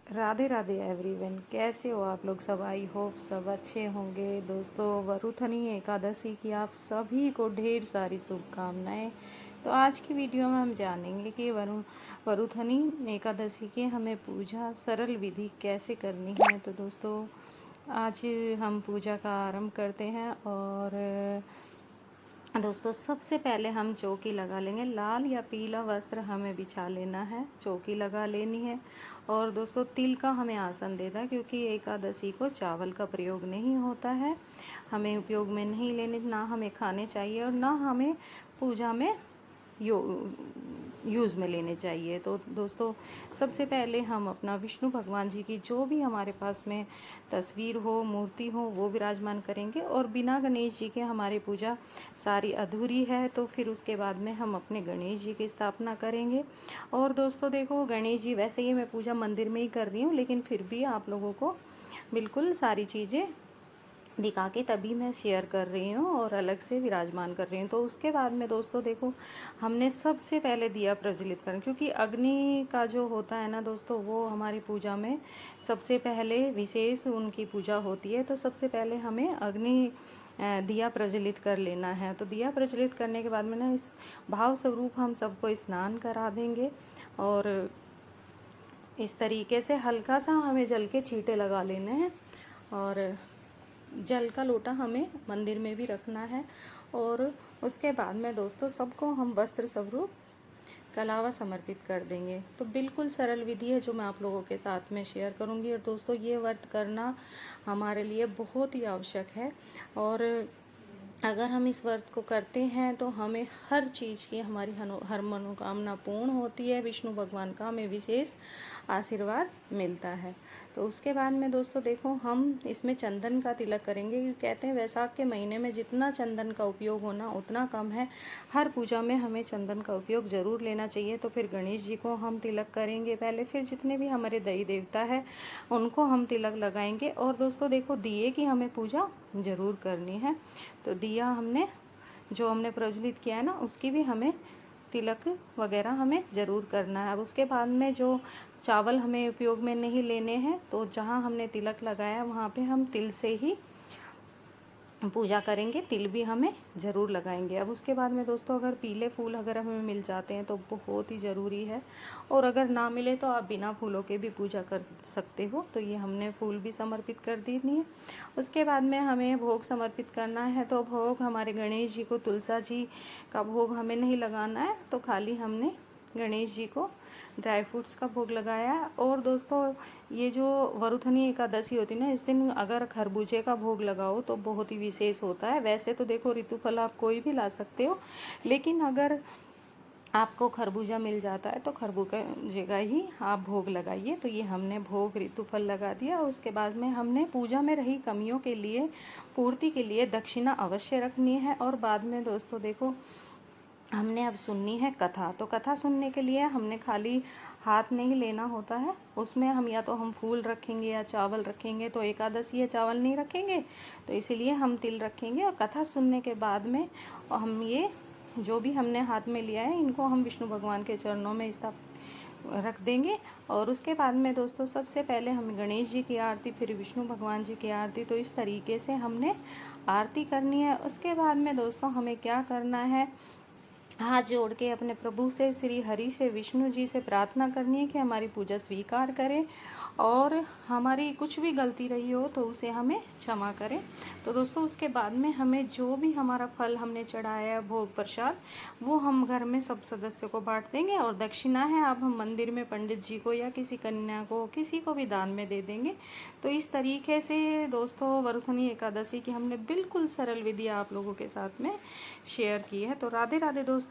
Radhe Radhe everyone, कैसे हो आप लोग सब। आई होप सब अच्छे होंगे। दोस्तों, वरुथनी एकादशी की आप सभी को ढेर सारी शुभकामनाएं। तो आज की वीडियो में हम जानेंगे कि वरुथनी एकादशी की हमें पूजा सरल विधि कैसे करनी है। तो दोस्तों, आज हम पूजा का आरंभ करते हैं। और दोस्तों, सबसे पहले हम चौकी लगा लेंगे। लाल या पीला वस्त्र हमें बिछा लेना है, चौकी लगा लेनी है। और दोस्तों, तिल का हमें आसन देना है, क्योंकि एकादशी को चावल का प्रयोग नहीं होता है, हमें उपयोग में नहीं लेने, ना हमें खाने चाहिए और ना हमें पूजा में यूज़ में लेने चाहिए। तो दोस्तों, सबसे पहले हम अपना विष्णु भगवान जी की जो भी हमारे पास में तस्वीर हो, मूर्ति हो, वो विराजमान करेंगे। और बिना गणेश जी के हमारी पूजा सारी अधूरी है, तो फिर उसके बाद में हम अपने गणेश जी की स्थापना करेंगे। और दोस्तों देखो, गणेश जी वैसे ही मैं पूजा मंदिर में ही कर रही हूँ, लेकिन फिर भी आप लोगों को बिल्कुल सारी चीज़ें दिखा के तभी मैं शेयर कर रही हूँ और अलग से विराजमान कर रही हूँ। तो उसके बाद में दोस्तों देखो, हमने सबसे पहले दिया प्रज्वलित करना, क्योंकि अग्नि का जो होता है ना दोस्तों, वो हमारी पूजा में सबसे पहले विशेष उनकी पूजा होती है। तो सबसे पहले हमें अग्नि दिया प्रज्वलित कर लेना है। तो दिया प्रज्वलित करने के बाद में ना, इस भाव स्वरूप हम सबको स्नान करा देंगे। और इस तरीके से हल्का सा हमें जल के छींटे लगा लेने हैं। और जल का लोटा हमें मंदिर में भी रखना है। और उसके बाद में दोस्तों, सबको हम वस्त्र स्वरूप कलावा समर्पित कर देंगे। तो बिल्कुल सरल विधि है जो मैं आप लोगों के साथ में शेयर करूंगी। और दोस्तों, ये व्रत करना हमारे लिए बहुत ही आवश्यक है। और अगर हम इस व्रत को करते हैं तो हमें हर चीज़ की हमारी हर मनोकामना पूर्ण होती है। विष्णु भगवान का हमें विशेष आशीर्वाद मिलता है। तो उसके बाद में दोस्तों देखो, हम इसमें चंदन का तिलक करेंगे, क्योंकि कहते हैं वैसाख के महीने में जितना चंदन का उपयोग होना उतना कम है। हर पूजा में हमें चंदन का उपयोग ज़रूर लेना चाहिए। तो फिर गणेश जी को हम तिलक करेंगे पहले, फिर जितने भी हमारे देवी देवता है उनको हम तिलक लगाएंगे। और दोस्तों देखो, दिए की हमें पूजा ज़रूर करनी है। तो दिया जो हमने प्रज्वलित किया है ना, उसकी भी हमें तिलक वगैरह हमें ज़रूर करना है। अब उसके बाद में जो चावल हमें उपयोग में नहीं लेने हैं, तो जहाँ हमने तिलक लगाया वहाँ पे हम तिल से ही पूजा करेंगे, तिल भी हमें ज़रूर लगाएंगे। अब उसके बाद में दोस्तों, अगर पीले फूल अगर हमें मिल जाते हैं तो बहुत ही ज़रूरी है। और अगर ना मिले तो आप बिना फूलों के भी पूजा कर सकते हो। तो ये हमने फूल भी समर्पित कर देनी है। उसके बाद में हमें भोग समर्पित करना है। तो भोग हमारे गणेश जी को, तुलसा जी का भोग हमें नहीं लगाना है, तो खाली हमने गणेश जी को ड्राई फ्रूट्स का भोग लगाया। और दोस्तों, ये जो वरुथनी एकादशी होती है ना, इस दिन अगर खरबूजे का भोग लगाओ तो बहुत ही विशेष होता है। वैसे तो देखो, ऋतुफल आप कोई भी ला सकते हो, लेकिन अगर आपको खरबूजा मिल जाता है तो खरबूजे का ही आप भोग लगाइए। तो ये हमने भोग ऋतुफल लगा दिया। उसके बाद में हमने पूजा में रही कमियों के लिए पूर्ति के लिए दक्षिणा अवश्य रखनी है। और बाद में दोस्तों देखो, हमने अब सुननी है कथा। तो कथा सुनने के लिए हमने खाली हाथ नहीं लेना होता है, उसमें हम या तो हम फूल रखेंगे या चावल रखेंगे। तो एकादशी है, चावल नहीं रखेंगे, तो इसीलिए हम तिल रखेंगे। और कथा सुनने के बाद में हम ये जो भी हमने हाथ में लिया है, इनको हम विष्णु भगवान के चरणों में रख देंगे। और उसके बाद में दोस्तों, सबसे पहले हम गणेश जी की आरती, फिर विष्णु भगवान जी की आरती। तो इस तरीके से हमने आरती करनी है। उसके बाद में दोस्तों, हमें क्या करना है, हाथ जोड़ के अपने प्रभु से, श्री हरि से, विष्णु जी से प्रार्थना करनी है कि हमारी पूजा स्वीकार करें और हमारी कुछ भी गलती रही हो तो उसे हमें क्षमा करें। तो दोस्तों, उसके बाद में हमें जो भी हमारा फल हमने चढ़ाया है, भोग प्रसाद, वो हम घर में सब सदस्यों को बांट देंगे। और दक्षिणा है, अब हम मंदिर में पंडित जी को या किसी कन्या को, किसी को भी दान में दे देंगे। तो इस तरीके से दोस्तों, वरुथनी एकादशी की हमने बिल्कुल सरल विधि आप लोगों के साथ में शेयर की है। तो राधे राधे दोस्तों।